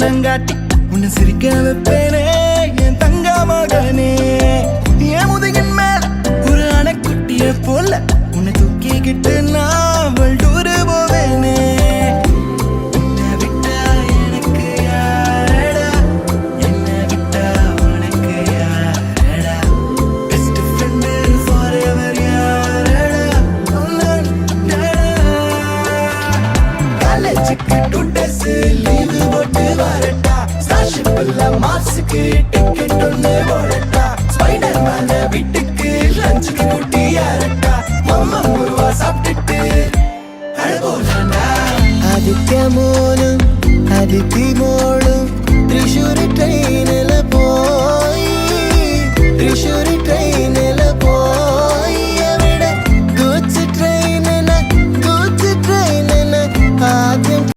கண்ணங்காட்டி உன்னை சிரிக்க வைப்பேனே என் தங்க மகனே. என் முதுகின் மேல ஒரு அணைக்குட்டிய போல உன்னை தூக்கிக்கிட்டு நான் வல்டூரு போவேனே. உன்னை விட்டா எனக்கு யாரடா, என்னை விட்டா உனக்கு யாரடா, பெஸ்ட் ஃப்ரெண்டு ஃபாரெவர் யாரடா, காலேஜுக்கு 2 days லீவு போட்டு வரட்டா, ஸ்காலர்ஷிப்ல மார்க்ஸுக்கு டிக்கெட் ஒன்று போடட்டா, ஸ்பைடர் மேல வீட்டுக்கு லஞ்சுக்கு கூட்டி யாரட்டா, மம்மா முருவா சாப்பிட்டுட்டு அழகோலண்டா. ആദിത്യ മോനും അതിഥി മോളും തൃശ്ശൂർ ട്രെയിൻ